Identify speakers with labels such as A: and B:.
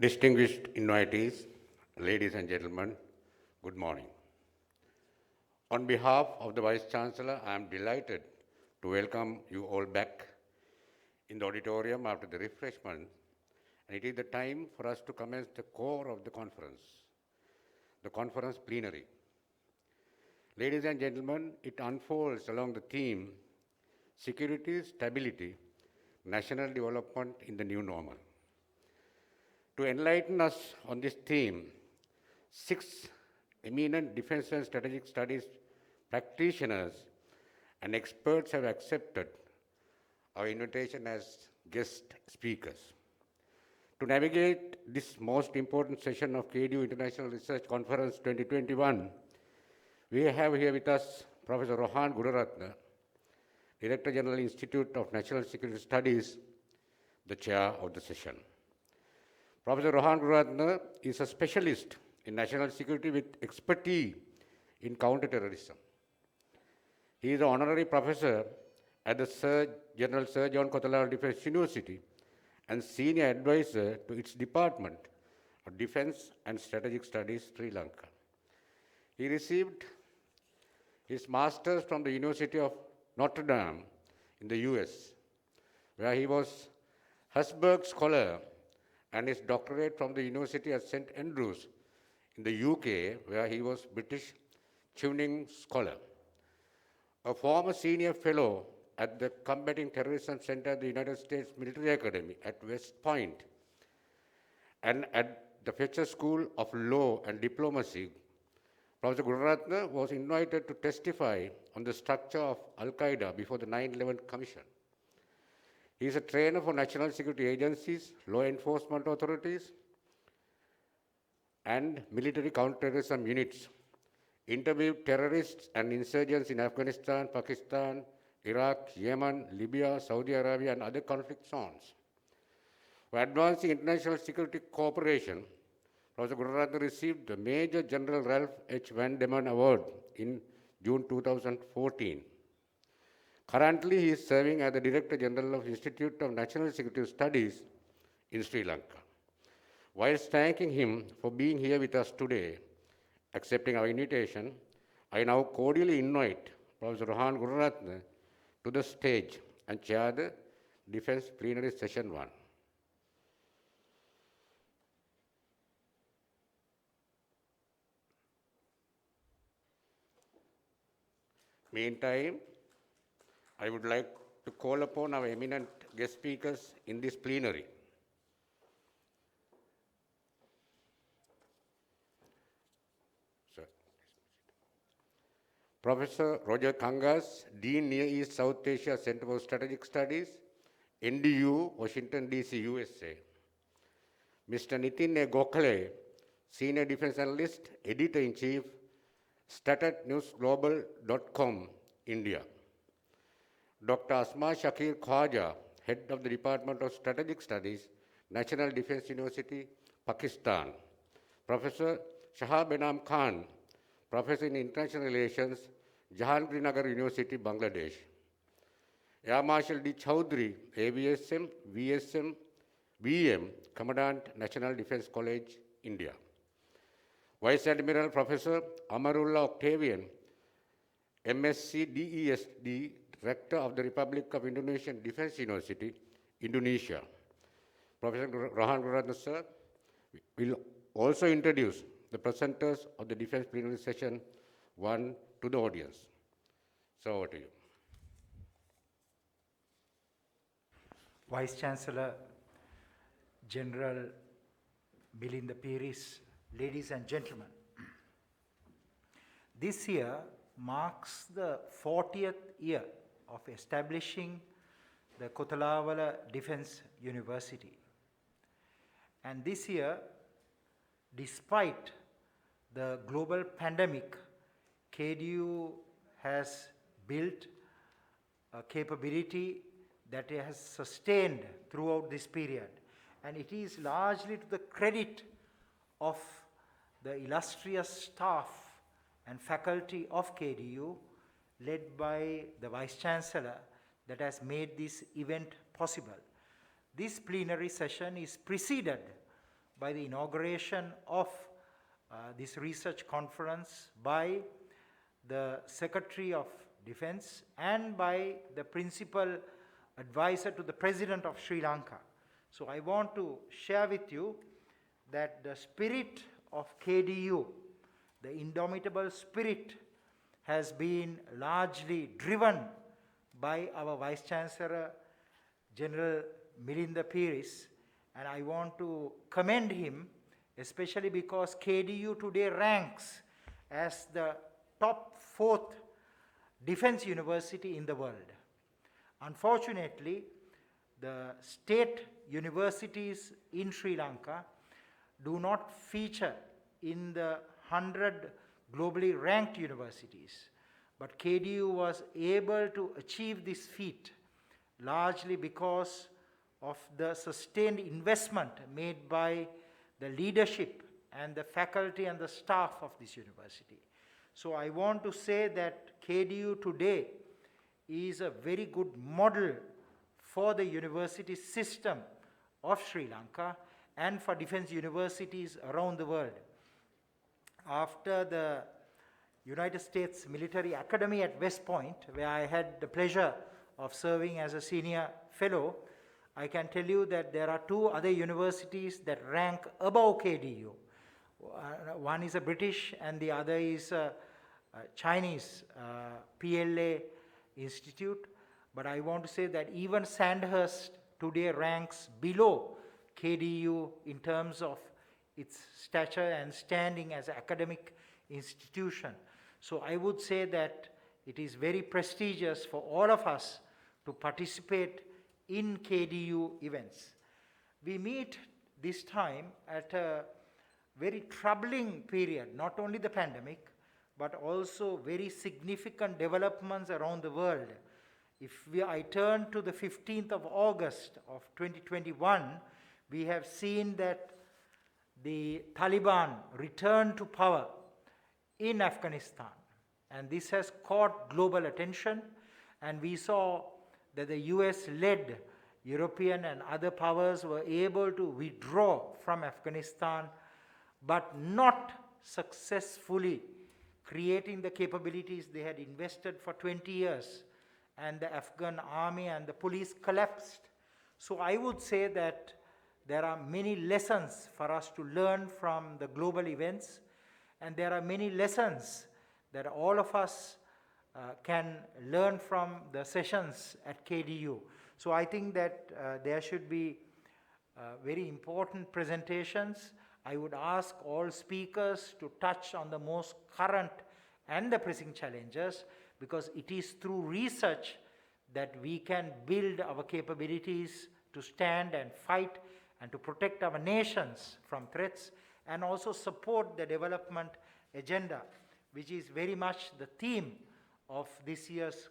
A: Distinguished invitees, ladies and gentlemen, good morning. On behalf of the Vice Chancellor, I am delighted to welcome you all back in the auditorium after the refreshment, and it is the time for us to commence the core of the conference plenary. Ladies and gentlemen, it unfolds along the theme security, stability, national development in the new normal. To enlighten us on this theme, 6 eminent defense and strategic studies practitioners and experts have accepted our invitation as guest speakers. To navigate this most important session of KDU International Research Conference 2021, we have here with us Professor Rohan Gunaratne, Director General Institute of National Security Studies, the chair of the session. Professor Rohan Gunaratne is a specialist in national security with expertise in counterterrorism. He is an honorary professor at the General Sir John Kothawala Defence University and senior advisor to its Department of Defence and Strategic Studies, Sri Lanka. He received his master's from the University of Notre Dame in the US, where he was Hesburgh Scholar, and his doctorate from the University of St Andrews in the UK, where he was British Chevening Scholar. A former senior fellow at the Combating Terrorism Center at the United States Military Academy at West Point and at the Fletcher School of Law and Diplomacy, Professor Gunaratne was invited to testify on the structure of Al-Qaeda before the 9/11 Commission. He is a trainer for national security agencies, law enforcement authorities, and military counterterrorism units, interviewed terrorists and insurgents in Afghanistan, Pakistan, Iraq, Yemen, Libya, Saudi Arabia, and other conflict zones. For advancing international security cooperation, Professor Gunaratne received the Major General Ralph H. Van Demen Award in June 2014. Currently, he is serving as the Director General of Institute of National Security Studies in Sri Lanka. Whilst thanking him for being here with us today, accepting our invitation, I now cordially invite Professor Rohan Gunaratne to the stage and chair the Defense Plenary Session 1. Meantime, I would like to call upon our eminent guest speakers in this plenary. Professor Roger Kangas, Dean Near East South Asia Center for Strategic Studies, NDU, Washington, D.C., USA. Mr. Nitin A. Gokhale, Senior Defense Analyst, Editor-in-Chief, StatatNewsGlobal.com, India. Dr. Asma Shakir Khwaja, Head of the Department of Strategic Studies, National Defense University, Pakistan. Professor Shahab Enam Khan, Professor in International Relations, Jahangirnagar University, Bangladesh. Air Marshal D. Chowdhury, AVSM, VSM, VM, Commandant, National Defense College, India. Vice Admiral Professor Amarullah Octavian, MSc DESD, Director of the Republic of Indonesian Defense University, Indonesia. Professor Rohan Gunaratne, sir, will also introduce the presenters of the Defense Plenary Session 1 to the audience. So over to you.
B: Vice Chancellor General Milinda Piris, ladies and gentlemen, this year marks the 40th year of establishing the Kothawala Defence University. And this year, despite the global pandemic, KDU has built a capability that it has sustained throughout this period. And it is largely to the credit of the illustrious staff and faculty of KDU, led by the Vice Chancellor, that has made this event possible. This plenary session is preceded by the inauguration of this research conference by the Secretary of Defense and by the principal advisor to the President of Sri Lanka. So I want to share with you that the spirit of KDU, the indomitable spirit, has been largely driven by our Vice Chancellor, General Milinda Piris, and I want to commend him, especially because KDU today ranks as the top 4th defense university in the world. Unfortunately, the state universities in Sri Lanka do not feature in the 100 globally ranked universities. But KDU was able to achieve this feat largely because of the sustained investment made by the leadership and the faculty and the staff of this university. So I want to say that KDU today is a very good model for the university system of Sri Lanka and for defense universities around the world. After the United States Military Academy at West Point, where I had the pleasure of serving as a senior fellow, I can tell you that there are 2 other universities that rank above KDU. One is a British and the other is a Chinese PLA institute. But I want to say that even Sandhurst today ranks below KDU in terms of its stature and standing as an academic institution. So I would say that it is very prestigious for all of us to participate in KDU events. We meet this time at a very troubling period, not only the pandemic, but also very significant developments around the world. I turn to the 15th of August of 2021, we have seen that the Taliban returned to power in Afghanistan. And this has caught global attention. And we saw that the US-led European and other powers were able to withdraw from Afghanistan, but not successfully creating the capabilities they had invested for 20 years. And the Afghan army and the police collapsed. So I would say that there are many lessons for us to learn from the global events, and there are many lessons that all of us can learn from the sessions at KDU. So I think that there should be very important presentations. I would ask all speakers to touch on the most current and the pressing challenges, because it is through research that we can build our capabilities to stand and fight and to protect our nations from threats, and also support the development agenda, which is very much the theme of this year's